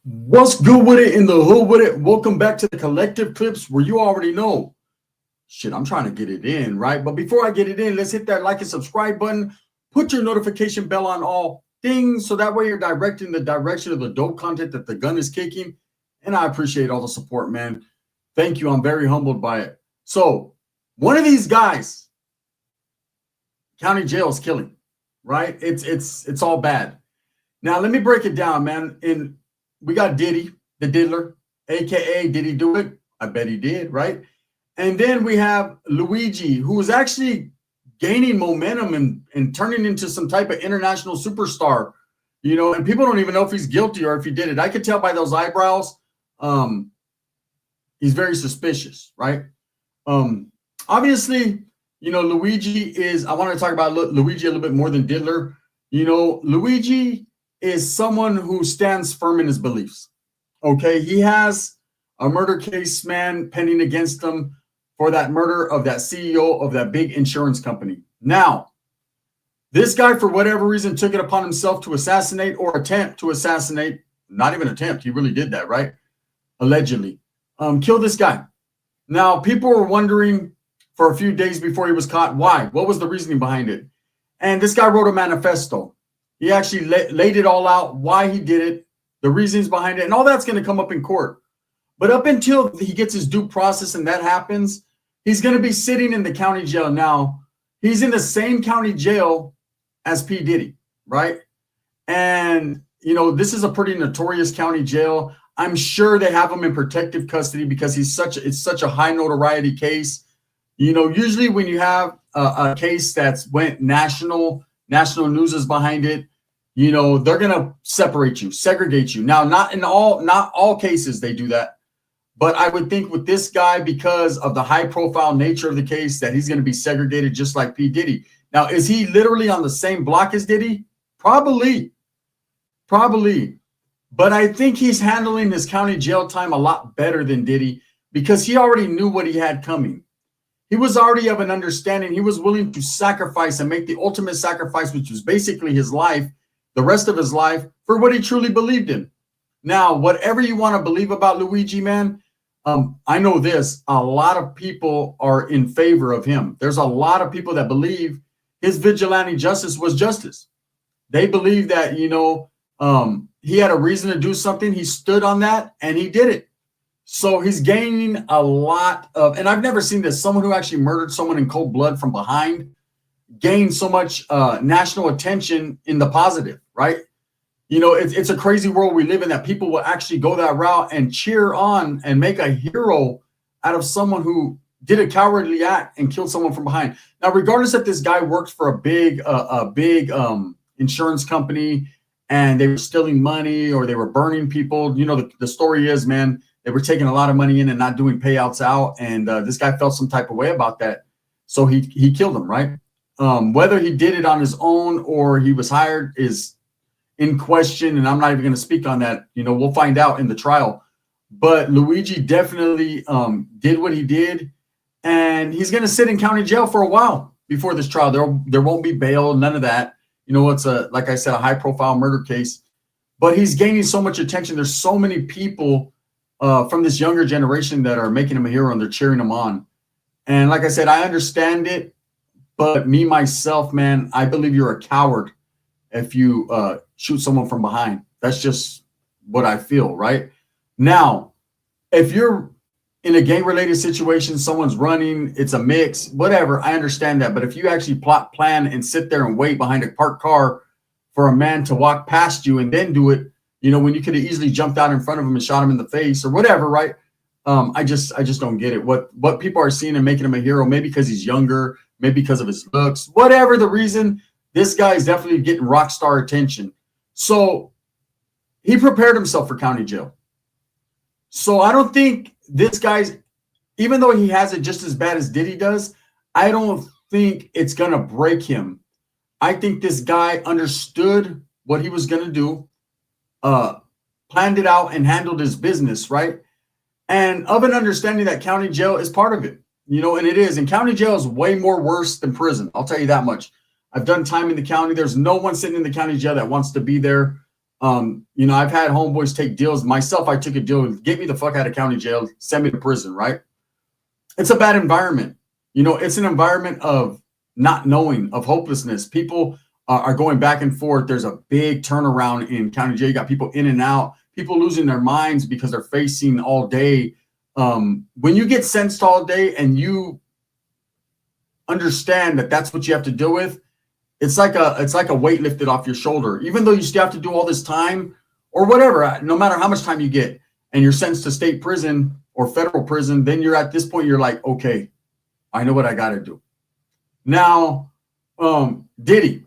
What's good with it in the hood with it? Welcome back to the collective clips where you already know. Shit, I'm trying to get it in, right? But before I get it in, let's hit that like and subscribe button. Put your notification bell on all things so that way you're directing the direction of the dope content that the gun is kicking. And I appreciate all the support, man. Thank you. I'm very humbled by it. So, one of these guys, county jail is killing, right? It's all bad. Now, let me break it down, man. We got Diddy, the diddler, aka did he do it? I bet he did, right? And then we have Luigi, who is actually gaining momentum and turning into some type of international superstar, and people don't even know if he's guilty or if he did it. I could tell by those eyebrows. He's very suspicious, right? Obviously, Luigi is, I want to talk about Luigi a little bit more than Diddler. Luigi is someone who stands firm in his beliefs. Okay, he has a murder case, man, pending against him for that murder of that CEO of that big insurance company. Now, this guy, for whatever reason, took it upon himself to assassinate or attempt to assassinate. Not even attempt. He really did that, right? Allegedly. Kill this guy. Now, people were wondering for a few days before he was caught, why? What was the reasoning behind it? And this guy wrote a manifesto. He actually laid it all out, why he did it, the reasons behind it, and all that's going to come up in court. But up until he gets his due process and that happens, he's going to be sitting in the county jail. Now, he's in the same county jail as P. Diddy, right? And, this is a pretty notorious county jail. I'm sure they have him in protective custody because it's such a high notoriety case. Usually when you have a case that's went national news is behind it, they're going to separate you, segregate you. Now, not all cases they do that, but I would think with this guy, because of the high profile nature of the case, that he's going to be segregated just like P. Diddy. Now, is he literally on the same block as Diddy? Probably. But I think he's handling his county jail time a lot better than Diddy because he already knew what he had coming. He was already of an understanding. He was willing to sacrifice and make the ultimate sacrifice, which was basically his life, the rest of his life, for what he truly believed in. Now, whatever you want to believe about Luigi, man, I know this. A lot of people are in favor of him. There's a lot of people that believe his vigilante justice was justice. They believe that, he had a reason to do something. He stood on that and he did it. So he's gaining a lot of, and I've never seen this, someone who actually murdered someone in cold blood from behind gain so much national attention in the positive, right? It's a crazy world we live in that people will actually go that route and cheer on and make a hero out of someone who did a cowardly act and killed someone from behind. Now, regardless if this guy works for a big insurance company and they were stealing money or they were burning people, the story is, man, they were taking a lot of money in and not doing payouts out. And this guy felt some type of way about that. So he killed him, right? Whether he did it on his own or he was hired is in question. And I'm not even going to speak on that. We'll find out in the trial. But Luigi definitely did what he did. And he's going to sit in county jail for a while before this trial. There won't be bail, none of that. It's like I said, a high profile murder case. But he's gaining so much attention. There's so many people from this younger generation that are making him a hero and they're cheering him on. And like I said, I understand it, but me, myself, man, I believe you're a coward if you shoot someone from behind. That's just what I feel, right? Now, if you're in a gang-related situation, someone's running, it's a mix, whatever, I understand that. But if you actually plot, plan, and sit there and wait behind a parked car for a man to walk past you and then do it, when you could have easily jumped out in front of him and shot him in the face or whatever, right? I just don't get it. What people are seeing and making him a hero, maybe because he's younger, maybe because of his looks, whatever the reason, this guy is definitely getting rock star attention. So he prepared himself for county jail. So I don't think this guy's, even though he has it just as bad as Diddy does, I don't think it's going to break him. I think this guy understood what he was going to do. Planned it out and handled his business, right? And of an understanding that county jail is part of it, and it is. And county jail is way more worse than prison. I'll tell you that much. I've done time in the county. There's no one sitting in the county jail that wants to be there. You know, I've had homeboys take deals. Myself, I took a deal, get me the fuck out of county jail, send me to prison, right? It's a bad environment. You know, it's an environment of not knowing, of hopelessness. People are going back and forth. There's a big turnaround in county jail. You got people in and out, people losing their minds because they're facing all day. When you get sentenced all day and you understand that that's what you have to deal with, it's like a weight lifted off your shoulder. Even though you still have to do all this time or whatever, no matter how much time you get, and you're sentenced to state prison or federal prison, then you're at this point, you're like, okay, I know what I got to do. Now, Diddy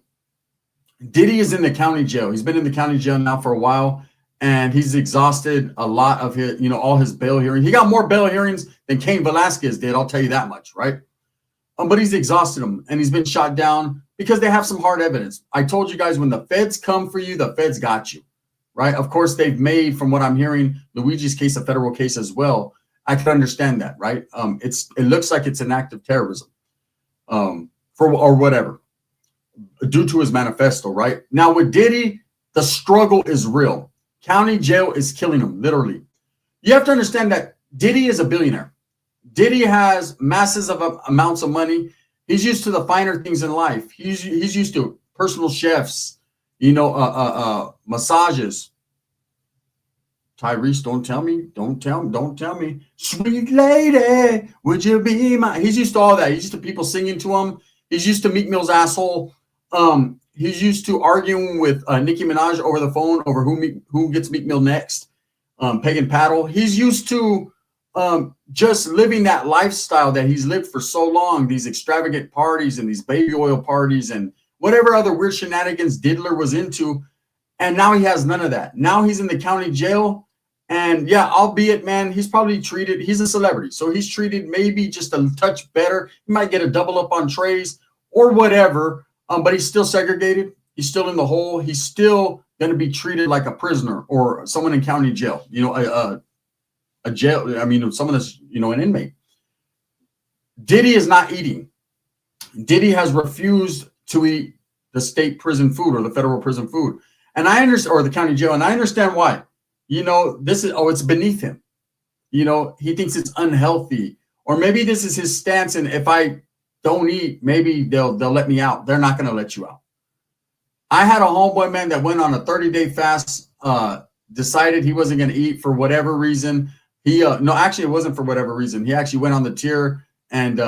is in the county jail. He's been in the county jail now for a while, and he's exhausted a lot of his, you know, all his bail hearings. He got more bail hearings than Cain Velasquez did. I'll tell you that much, right? But he's exhausted them, and he's been shot down because they have some hard evidence. I told you guys, when the feds come for you, the feds got you, right? Of course, they've made, from what I'm hearing, Luigi's case a federal case as well. I can understand that, right? It looks like it's an act of terrorism, or whatever, due to his manifesto, right? Now with Diddy, the struggle is real. County jail is killing him, literally. You have to understand that Diddy is a billionaire. Diddy has masses of amounts of money. He's used to the finer things in life. He's used to personal chefs, you know, massages. Tyrese, don't tell me. Sweet lady, would you be my? He's used to all that. He's used to people singing to him. He's used to Meek Mill's asshole. He's used to arguing with Nicki Minaj over the phone over who gets Meek Mill next. Peg and paddle. He's used to just living that lifestyle that he's lived for so long, these extravagant parties and these baby oil parties and whatever other weird shenanigans Diddler was into. And now he has none of that. Now he's in the county jail. And yeah, albeit, man, he's probably treated, he's a celebrity. So he's treated maybe just a touch better. He might get a double up on trays or whatever, but he's still segregated. He's still in the hole. He's still going to be treated like a prisoner or someone in county jail, you know, a jail. I mean, someone that's, you know, an inmate. Diddy is not eating. Diddy has refused to eat the state prison food or the federal prison food. And I understand, or the county jail, and I understand why. You know, it's beneath him. You know, he thinks it's unhealthy, or maybe this is his stance. And if I don't eat, maybe they'll let me out. They're not going to let you out. I had a homeboy, man, that went on a 30-day fast, decided he wasn't going to eat for whatever reason. No, actually, it wasn't for whatever reason. He actually went on the tier, and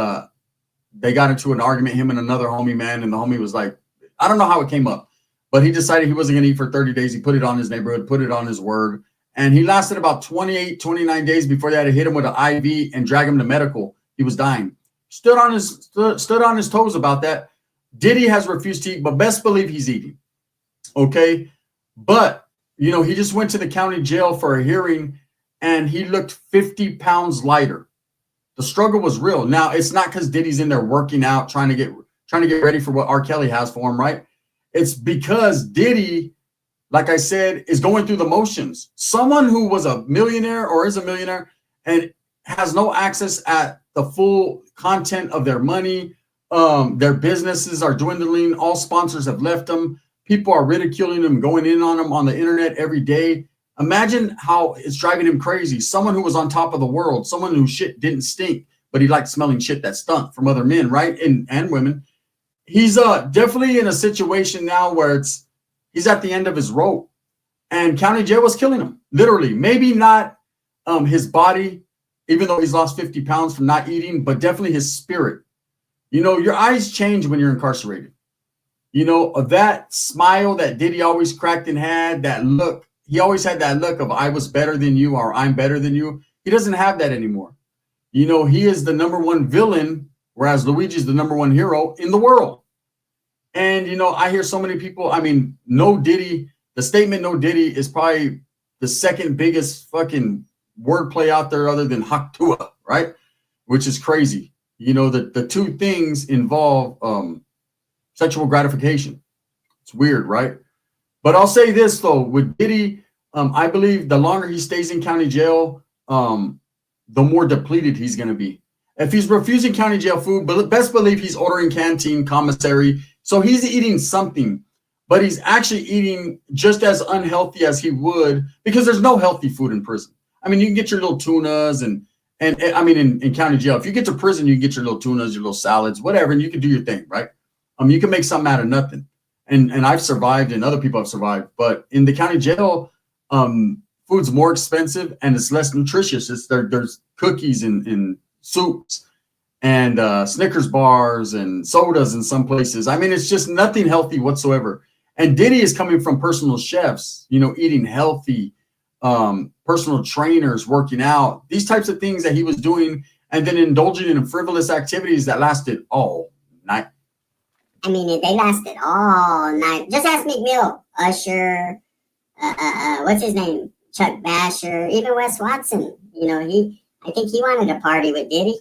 they got into an argument, him and another homie, man. And the homie was like, I don't know how it came up, but he decided he wasn't going to eat for 30 days. He put it on his neighborhood, put it on his word. And he lasted about 28, 29 days before they had to hit him with an IV and drag him to medical. He was dying. Stood on his toes about that. Diddy has refused to eat, but best believe he's eating. Okay. But, you know, he just went to the county jail for a hearing, and he looked 50 pounds lighter. The struggle was real. Now, it's not because Diddy's in there working out, trying to get ready for what R. Kelly has for him, right? It's because Diddy, like I said, is going through the motions. Someone who was a millionaire or is a millionaire and has no access at the full content of their money. Their businesses are dwindling. All sponsors have left them. People are ridiculing them, going in on them on the internet every day. Imagine how it's driving him crazy. Someone who was on top of the world, someone whose shit didn't stink, but he liked smelling shit that stunk from other men, right? And women. He's definitely in a situation now where he's at the end of his rope, and county jail was killing him, literally. Maybe not his body, even though he's lost 50 pounds from not eating, but definitely his spirit. You know, your eyes change when you're incarcerated. You know, that smile that Diddy always cracked and had, that look, he always had that look of I was better than you or I'm better than you. He doesn't have that anymore. You know, he is the #1 villain, whereas Luigi's the #1 hero in the world. And, you know, I hear so many people, I mean, no Diddy, the statement no Diddy is probably the second biggest fucking wordplay out there other than Haktua, right? Which is crazy. You know, the two things involve sexual gratification. It's weird, right? But I'll say this, though, with Diddy, I believe the longer he stays in county jail, the more depleted he's going to be. If he's refusing county jail food, but best believe he's ordering canteen, commissary. So he's eating something. but he's actually eating just as unhealthy as he would, because there's no healthy food in prison. I mean, you can get your little tunas and I mean, in county jail, if you get to prison, you can get your little tunas, your little salads, whatever, and you can do your thing, right? You can make something out of nothing. And I've survived, and other people have survived. But in the county jail, food's more expensive and it's less nutritious. There's cookies and soups and Snickers bars and sodas in some places. I mean, it's just nothing healthy whatsoever. And Diddy is coming from personal chefs, eating healthy, personal trainers, working out, these types of things that he was doing, and then indulging in frivolous activities that lasted all night. I mean, they lasted all night. Just ask McMill, Usher, what's his name? Chuck Basher, even Wes Watson. I think he wanted to party with Diddy.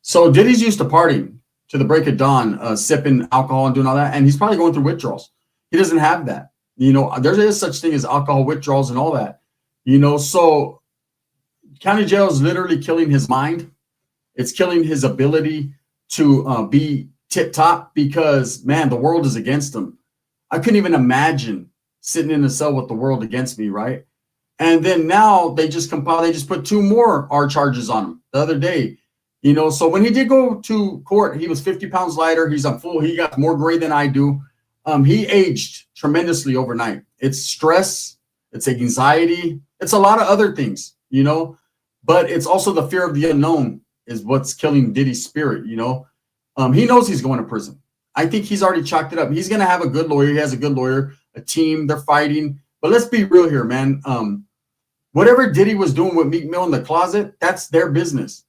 So Diddy's used to partying to the break of dawn, sipping alcohol and doing all that, and he's probably going through withdrawals. He doesn't have that. There is such thing as alcohol withdrawals and all that. So county jail is literally killing his mind. It's killing his ability to be tip top, because, man, the world is against him. I couldn't even imagine sitting in a cell with the world against me, right? And then now they just put 2 more R charges on him the other day. So when he did go to court, he was 50 pounds lighter. He got more gray than I do. He aged tremendously overnight. It's stress, it's anxiety, it's a lot of other things, but it's also the fear of the unknown is what's killing Diddy's spirit. He knows he's going to prison. I think he's already chalked it up. He's going to have a good lawyer. He has a good lawyer, a team, they're fighting. But let's be real here, man. Whatever Diddy was doing with Meek Mill in the closet, that's their business.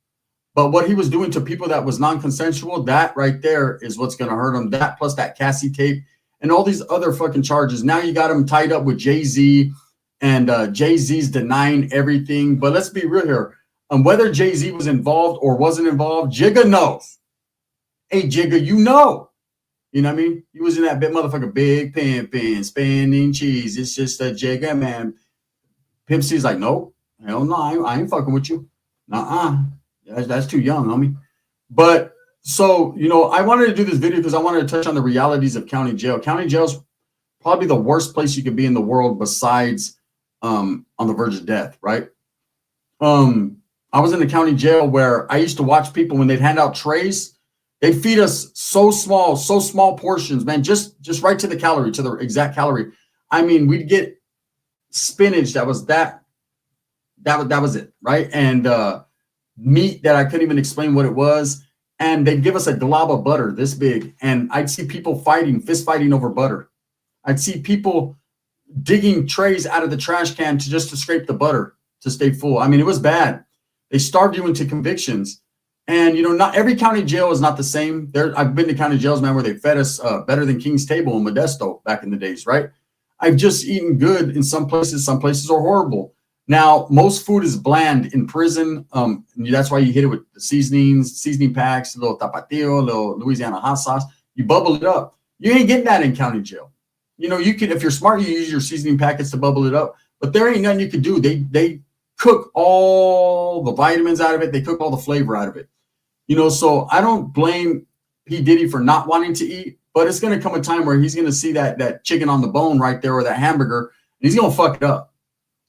But what he was doing to people that was non-consensual, that right there is what's going to hurt him. That plus that Cassie tape and all these other fucking charges. Now you got him tied up with Jay-Z, and Jay-Z's denying everything. But let's be real here. Whether Jay-Z was involved or wasn't involved, Jigga knows. Hey, Jigga, you know what I mean? He was in that big motherfucker, big pimpin', spending cheese. It's just a Jigga, man. Pimp C's like, no, hell no, I ain't fucking with you. That's too young, homie. But so, I wanted to do this video because I wanted to touch on the realities of county jail. County jail is probably the worst place you could be in the world besides on the verge of death, right? I was in the county jail where I used to watch people when they'd hand out trays. They'd feed us so small portions, man, just right to the exact calorie. I mean, we'd get spinach that was it, right? And meat that I couldn't even explain what it was. And they'd give us a glob of butter this big. And I'd see people fist fighting over butter. I'd see people digging trays out of the trash can to scrape the butter to stay full. I mean, it was bad. They starved you into convictions. And, not every county jail is not the same. I've been to county jails, man, where they fed us better than King's Table in Modesto back in the days, right? I've just eaten good in some places. Some places are horrible. Now, most food is bland in prison. That's why you hit it with the seasoning packs, a little tapatio, a little Louisiana hot sauce. You bubble it up. You ain't getting that in county jail. You could, if you're smart, you use your seasoning packets to bubble it up. But there ain't nothing you could do. They cook all the vitamins out of it. They cook all the flavor out of it. So I don't blame P. Diddy for not wanting to eat, but it's going to come a time where he's going to see that chicken on the bone right there, or that hamburger, and he's going to fuck it up.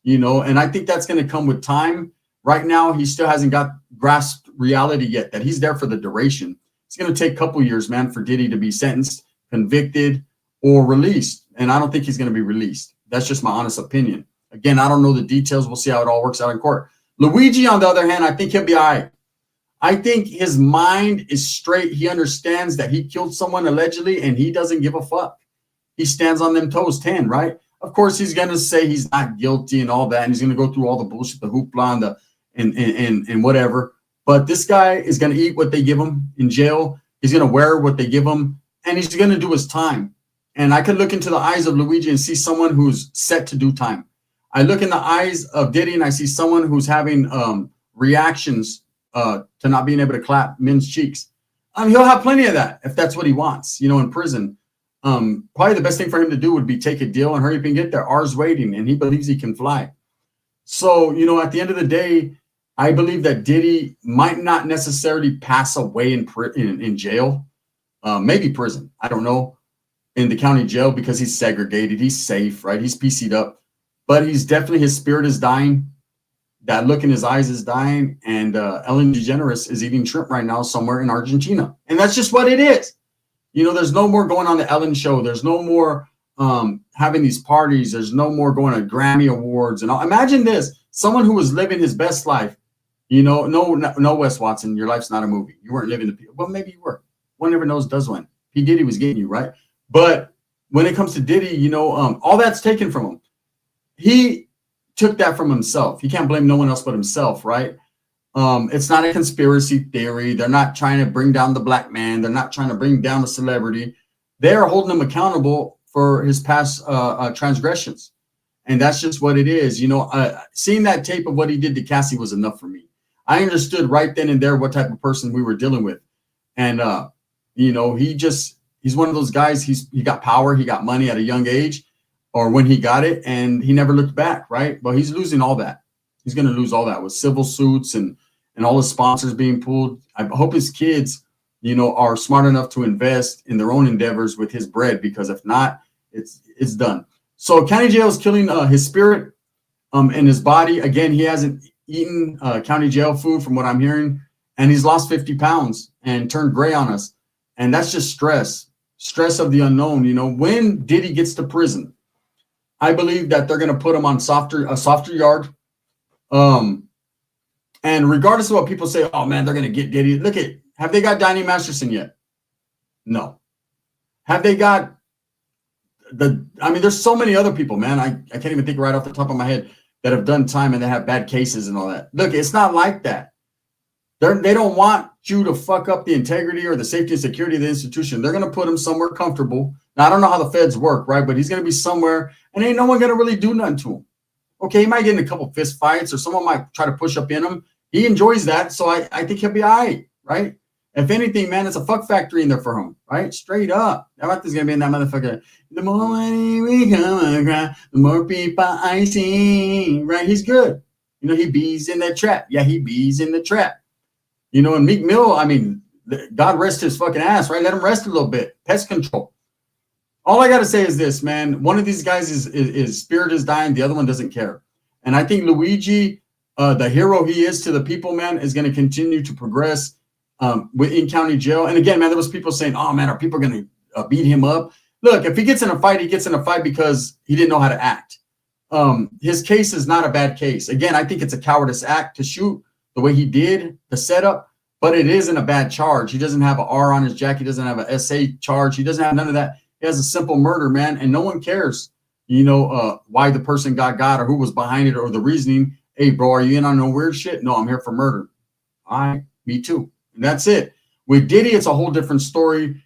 And I think that's going to come with time. Right now, he still hasn't grasped reality yet, that he's there for the duration. It's going to take a couple years, man, for Diddy to be sentenced, convicted, or released. And I don't think he's going to be released. That's just my honest opinion. Again, I don't know the details. We'll see how it all works out in court. Luigi, on the other hand, I think he'll be all right. I think his mind is straight. He understands that he killed someone allegedly, and he doesn't give a fuck. He stands on them toes 10, right? Of course, he's going to say he's not guilty and all that, and he's going to go through all the bullshit, the hoopla, and whatever. But this guy is going to eat what they give him in jail. He's going to wear what they give him, and he's going to do his time. And I could look into the eyes of Luigi and see someone who's set to do time. I look in the eyes of Diddy and I see someone who's having reactions to not being able to clap men's cheeks. He'll have plenty of that if that's what he wants, in prison. Probably the best thing for him to do would be take a deal and hurry up and get there. R's waiting, and he believes he can fly. So, at the end of the day, I believe that Diddy might not necessarily pass away in jail, maybe prison. I don't know. in the county jail because he's segregated. He's safe, right? He's PC'd up, but he's definitely, his spirit is dying. That look in his eyes is dying. And Ellen DeGeneres is eating shrimp right now somewhere in Argentina. And that's just what it is. You know, there's no more going on the Ellen show. There's no more having these parties. There's no more going to Grammy Awards. And all. Imagine this, someone who was living his best life. You know, no, Wes Watson, your life's not a movie. You weren't living the people. Well, maybe you were. One never knows, does one. P. Diddy was getting you, right? But when it comes to Diddy, you know, all that's taken from him. He took that from himself. He can't blame no one else but himself, right? It's not a conspiracy theory. They're not trying to bring down the black man. They're not trying to bring down a celebrity. They're holding him accountable for his past transgressions. And that's just what it is. You know, seeing that tape of what he did to Cassie was enough for me. I understood right then and there what type of person we were dealing with. And, you know, he's one of those guys. He got power. He got money at a young age, or when he got it, and he never looked back, right? But he's losing all that. He's going to lose all that with civil suits and all the sponsors being pulled. I hope his kids, you know, are smart enough to invest in their own endeavors with his bread, because if not, it's done. So county jail is killing his spirit and his body. Again, he hasn't eaten county jail food from what I'm hearing, and he's lost 50 pounds and turned gray on us. And that's just stress of the unknown. You know, when Diddy gets to prison, I believe that they're going to put him on a softer yard. And regardless of what people say, oh man, they're going to get Diddy. Look at, have they got Donnie Masterson yet? No. Have they got I mean, there's so many other people, man. I can't even think right off the top of my head that have done time and they have bad cases and all that. Look, it's not like that. They don't want you to fuck up the integrity or the safety and security of the institution. They're going to put him somewhere comfortable. Now, I don't know how the feds work, right? But he's going to be somewhere and ain't no one going to really do nothing to him. Okay, he might get in a couple fist fights or someone might try to push up in him. He enjoys that. So I think he'll be all right, right? If anything, man, it's a fuck factory in there for him, right? Straight up. Everything's going to be in that motherfucker. The more money we come across, the more people I see, right? He's good. You know, he bees in that trap. Yeah, he bees in the trap. You know, and Meek Mill, I mean, God rest his fucking ass, right? Let him rest a little bit. Pest control. All I got to say is this, man. One of these guys is spirit is dying. The other one doesn't care. And I think Luigi, the hero he is to the people, man, is going to continue to progress in county jail. And again, man, there was people saying, oh, man, are people going to beat him up? Look, if he gets in a fight, he gets in a fight because he didn't know how to act. His case is not a bad case. Again, I think it's a cowardice act to shoot the way he did, the setup, but it isn't a bad charge. He doesn't have an R on his jacket. He doesn't have an SA charge. He doesn't have none of that. He has a simple murder, man, and no one cares, you know, why the person got or who was behind it or the reasoning. Hey, bro, are you in on no weird shit? No, I'm here for murder. All right, me too. And that's it. With Diddy, it's a whole different story.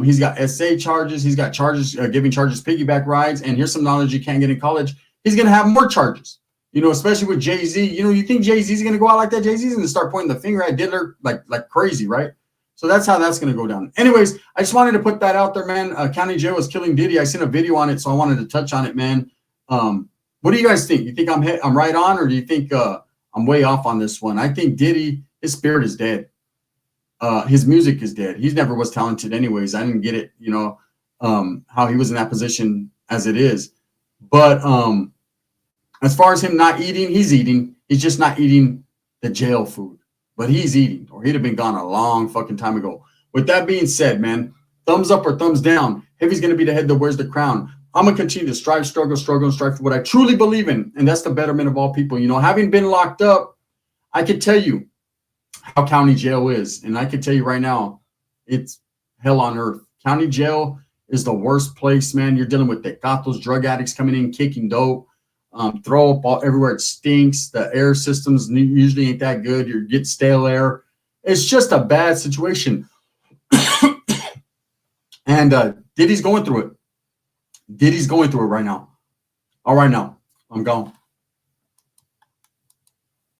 He's got SA charges. He's got charges, giving charges piggyback rides. And here's some knowledge you can't get in college. He's going to have more charges, you know, especially with Jay-Z. You know, you think Jay-Z's going to go out like that? Jay-Z's going to start pointing the finger at Diddler like crazy, right? So that's how that's going to go down. Anyways, I just wanted to put that out there, man. County jail is killing Diddy. I seen a video on it, so I wanted to touch on it, man. What do you guys think? You think I'm right on, or do you think I'm way off on this one? I think Diddy, his spirit is dead. His music is dead. He never was talented anyways. I didn't get it, you know, how he was in that position as it is. But as far as him not eating, he's eating. He's just not eating the jail food. But he's eating, or he'd have been gone a long fucking time ago. With that being said, man, thumbs up or thumbs down. Heavy's going to be the head that wears the crown. I'm going to continue to strive, struggle, and strive for what I truly believe in. And that's the betterment of all people. You know, having been locked up, I could tell you how county jail is. And I can tell you right now, it's hell on earth. County jail is the worst place, man. You're dealing with tecatos, drug addicts coming in, kicking dope, throw up all, everywhere. It stinks. The air systems usually ain't that good. You get stale air. It's just a bad situation. And Diddy's going through it. Diddy's going through it right now. All right, now I'm gone.